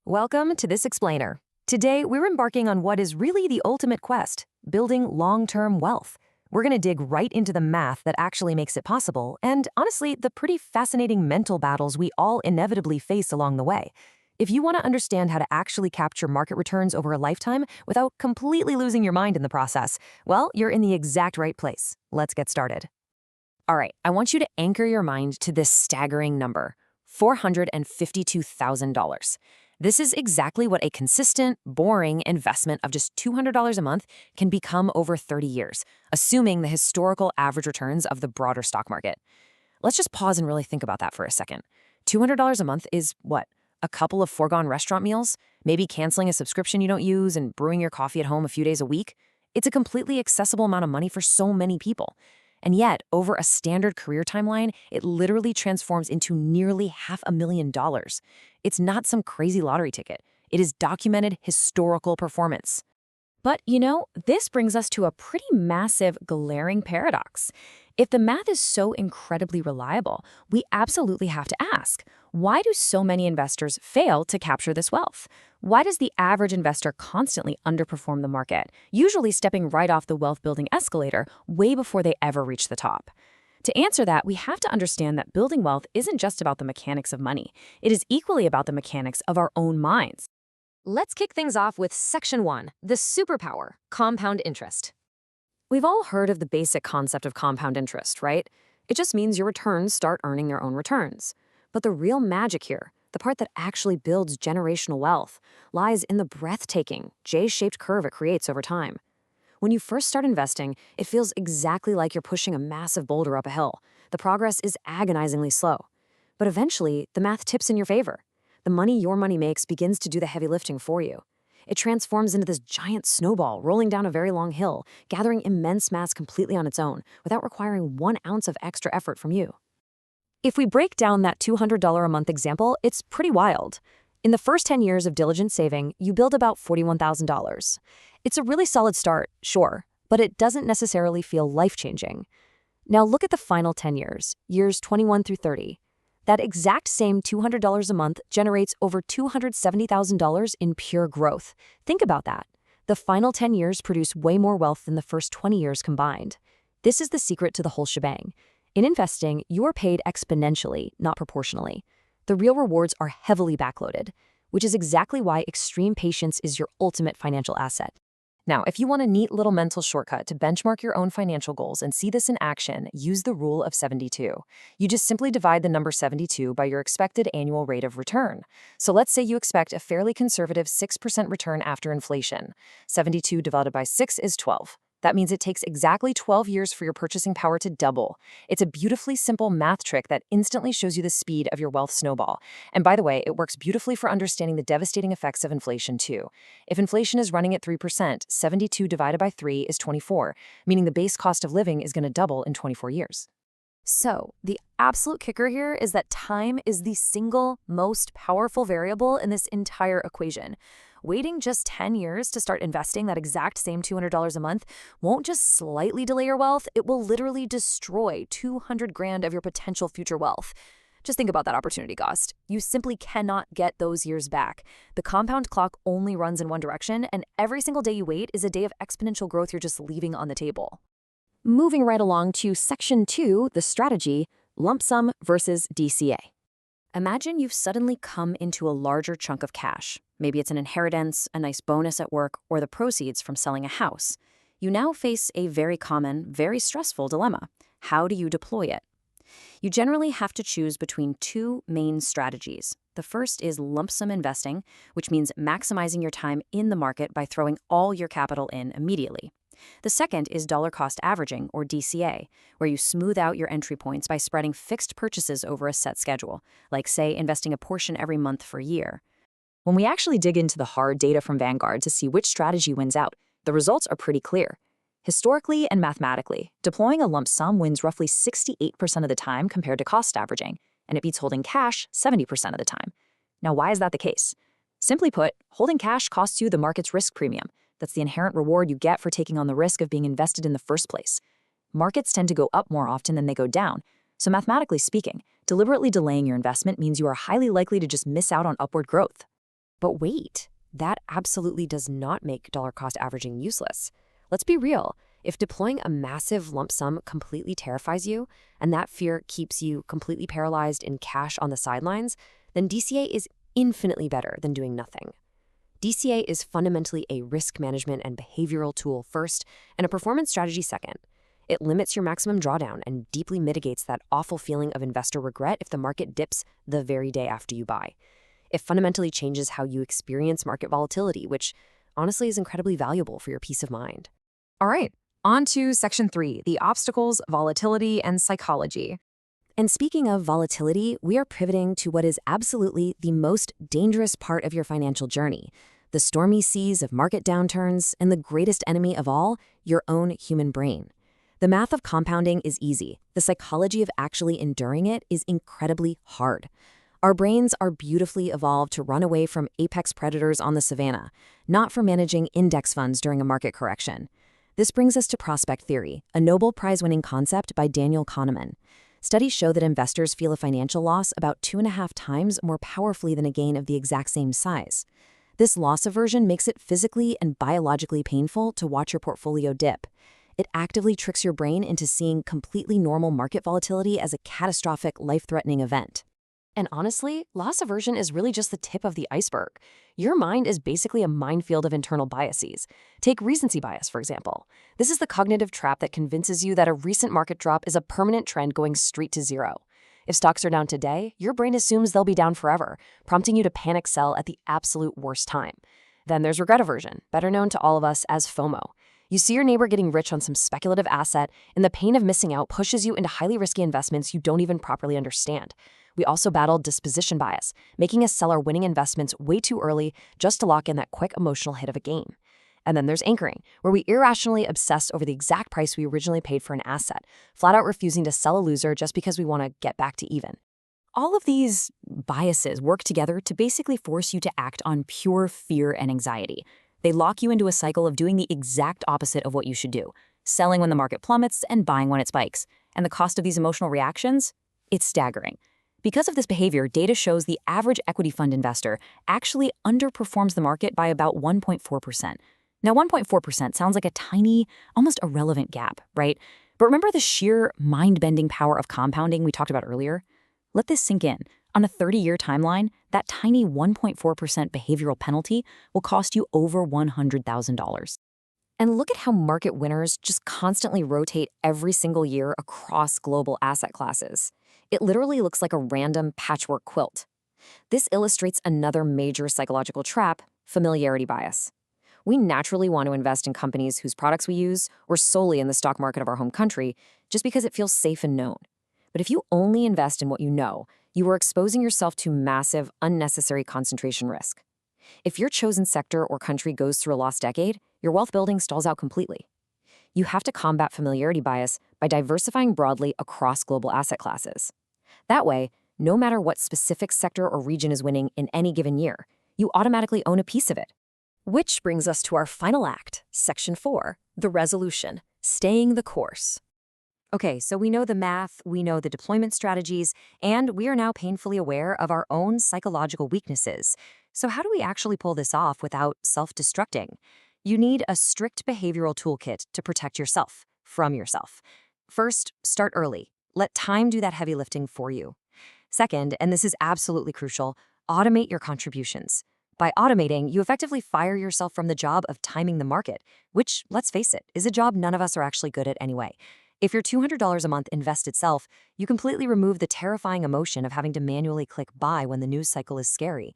Welcome to this explainer. Today, we're embarking on what is really the ultimate quest, building long-term wealth. We're going to dig right into the math that actually makes it possible, and honestly, the pretty fascinating mental battles we all inevitably face along the way. If you want to understand how to actually capture market returns over a lifetime without completely losing your mind in the process, well, you're in the exact right place. Let's get started. All right, I want you to anchor your mind to this staggering number, $452,000. This is exactly what a consistent, boring investment of just $200 a month can become over 30 years, assuming the historical average returns of the broader stock market. Let's just pause and really think about that for a second. $200 a month is what? A couple of foregone restaurant meals? Maybe canceling a subscription you don't use and brewing your coffee at home a few days a week? It's a completely accessible amount of money for so many people. And yet, over a standard career timeline, it literally transforms into nearly $500,000. It's not some crazy lottery ticket. It is documented historical performance. But, this brings us to a pretty massive, glaring paradox. If the math is so incredibly reliable, we absolutely have to ask, why do so many investors fail to capture this wealth? Why does the average investor constantly underperform the market, usually stepping right off the wealth-building escalator way before they ever reach the top? To answer that, we have to understand that building wealth isn't just about the mechanics of money. It is equally about the mechanics of our own minds. Let's kick things off with Section 1, the superpower, compound interest. We've all heard of the basic concept of compound interest, right? It just means your returns start earning their own returns. But the real magic here, the part that actually builds generational wealth, lies in the breathtaking, J-shaped curve it creates over time. When you first start investing, it feels exactly like you're pushing a massive boulder up a hill. The progress is agonizingly slow. But eventually, the math tips in your favor. The money your money makes begins to do the heavy lifting for you. It transforms into this giant snowball rolling down a very long hill, gathering immense mass completely on its own, without requiring 1 ounce of extra effort from you. If we break down that $200 a month example, it's pretty wild. In the first 10 years of diligent saving, you build about $41,000. It's a really solid start, sure, but it doesn't necessarily feel life-changing. Now look at the final 10 years, years 21 through 30. That exact same $200 a month generates over $270,000 in pure growth. Think about that. The final 10 years produce way more wealth than the first 20 years combined. This is the secret to the whole shebang. In investing, you are paid exponentially, not proportionally. The real rewards are heavily backloaded, which is exactly why extreme patience is your ultimate financial asset. Now, if you want a neat little mental shortcut to benchmark your own financial goals and see this in action, use the rule of 72. You just simply divide the number 72 by your expected annual rate of return. So let's say you expect a fairly conservative 6% return after inflation. 72 divided by 6 is 12. That means it takes exactly 12 years for your purchasing power to double. It's a beautifully simple math trick that instantly shows you the speed of your wealth snowball. And by the way, it works beautifully for understanding the devastating effects of inflation too. If inflation is running at 3%, 72 divided by 3 is 24, meaning the base cost of living is going to double in 24 years. So, the absolute kicker here is that time is the single most powerful variable in this entire equation. Waiting just 10 years to start investing that exact same $200 a month won't just slightly delay your wealth, it will literally destroy $200,000 of your potential future wealth. Just think about that opportunity cost. You simply cannot get those years back. The compound clock only runs in one direction, and every single day you wait is a day of exponential growth you're just leaving on the table. Moving right along to Section 2, the strategy, lump sum versus DCA. Imagine you've suddenly come into a larger chunk of cash. Maybe it's an inheritance, a nice bonus at work, or the proceeds from selling a house. You now face a very common, very stressful dilemma. How do you deploy it? You generally have to choose between two main strategies. The first is lump sum investing, which means maximizing your time in the market by throwing all your capital in immediately. The second is dollar cost averaging, or DCA, where you smooth out your entry points by spreading fixed purchases over a set schedule, like, say, investing a portion every month for a year. When we actually dig into the hard data from Vanguard to see which strategy wins out, the results are pretty clear. Historically and mathematically, deploying a lump sum wins roughly 68% of the time compared to cost averaging, and it beats holding cash 70% of the time. Now, why is that the case? Simply put, holding cash costs you the market's risk premium. That's the inherent reward you get for taking on the risk of being invested in the first place. Markets tend to go up more often than they go down, so mathematically speaking, deliberately delaying your investment means you are highly likely to just miss out on upward growth. But wait, that absolutely does not make dollar cost averaging useless. Let's be real. If deploying a massive lump sum completely terrifies you, and that fear keeps you completely paralyzed in cash on the sidelines, then DCA is infinitely better than doing nothing. DCA is fundamentally a risk management and behavioral tool first, and a performance strategy second. It limits your maximum drawdown and deeply mitigates that awful feeling of investor regret if the market dips the very day after you buy. It fundamentally changes how you experience market volatility, which honestly is incredibly valuable for your peace of mind. All right, on to Section 3, the obstacles, volatility, and psychology. And speaking of volatility, we are pivoting to what is absolutely the most dangerous part of your financial journey, the stormy seas of market downturns and the greatest enemy of all, your own human brain. The math of compounding is easy. The psychology of actually enduring it is incredibly hard. Our brains are beautifully evolved to run away from apex predators on the savannah, not for managing index funds during a market correction. This brings us to prospect theory, a Nobel Prize-winning concept by Daniel Kahneman. Studies show that investors feel a financial loss about 2.5 times more powerfully than a gain of the exact same size. This loss aversion makes it physically and biologically painful to watch your portfolio dip. It actively tricks your brain into seeing completely normal market volatility as a catastrophic, life-threatening event. And honestly, loss aversion is really just the tip of the iceberg. Your mind is basically a minefield of internal biases. Take recency bias, for example. This is the cognitive trap that convinces you that a recent market drop is a permanent trend going straight to zero. If stocks are down today, your brain assumes they'll be down forever, prompting you to panic sell at the absolute worst time. Then there's regret aversion, better known to all of us as FOMO. You see your neighbor getting rich on some speculative asset, and the pain of missing out pushes you into highly risky investments you don't even properly understand. We also battle disposition bias, making us sell our winning investments way too early just to lock in that quick emotional hit of a gain. And then there's anchoring, where we irrationally obsess over the exact price we originally paid for an asset, flat out refusing to sell a loser just because we want to get back to even. All of these biases work together to basically force you to act on pure fear and anxiety. They lock you into a cycle of doing the exact opposite of what you should do, selling when the market plummets and buying when it spikes. And the cost of these emotional reactions? It's staggering. Because of this behavior, data shows the average equity fund investor actually underperforms the market by about 1.4%. Now, 1.4% sounds like a tiny, almost irrelevant gap, right? But remember the sheer mind-bending power of compounding we talked about earlier? Let this sink in. On a 30-year timeline, that tiny 1.4% behavioral penalty will cost you over $100,000. And look at how market winners just constantly rotate every single year across global asset classes. It literally looks like a random patchwork quilt. This illustrates another major psychological trap, familiarity bias. We naturally want to invest in companies whose products we use or solely in the stock market of our home country just because it feels safe and known. But if you only invest in what you know, you are exposing yourself to massive, unnecessary concentration risk. If your chosen sector or country goes through a lost decade, your wealth building stalls out completely. You have to combat familiarity bias by diversifying broadly across global asset classes. That way, no matter what specific sector or region is winning in any given year, you automatically own a piece of it. Which brings us to our final act, Section 4, the resolution, staying the course. Okay, so we know the math, we know the deployment strategies, and we are now painfully aware of our own psychological weaknesses. So how do we actually pull this off without self-destructing? You need a strict behavioral toolkit to protect yourself from yourself. First, start early. Let time do that heavy lifting for you. Second, and this is absolutely crucial, automate your contributions. By automating, you effectively fire yourself from the job of timing the market, which, let's face it, is a job none of us are actually good at anyway. If your $200 a month invests itself, you completely remove the terrifying emotion of having to manually click buy when the news cycle is scary.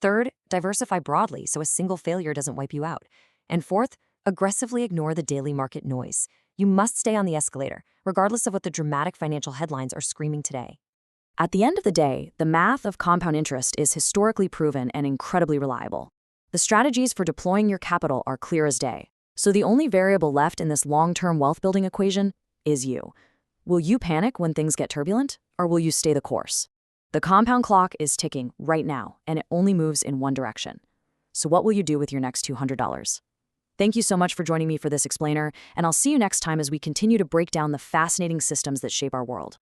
Third, diversify broadly so a single failure doesn't wipe you out. And fourth, aggressively ignore the daily market noise. You must stay on the escalator, regardless of what the dramatic financial headlines are screaming today. At the end of the day, the math of compound interest is historically proven and incredibly reliable. The strategies for deploying your capital are clear as day. So the only variable left in this long-term wealth-building equation is you. Will you panic when things get turbulent, or will you stay the course? The compound clock is ticking right now, and it only moves in one direction. So what will you do with your next $200? Thank you so much for joining me for this explainer, and I'll see you next time as we continue to break down the fascinating systems that shape our world.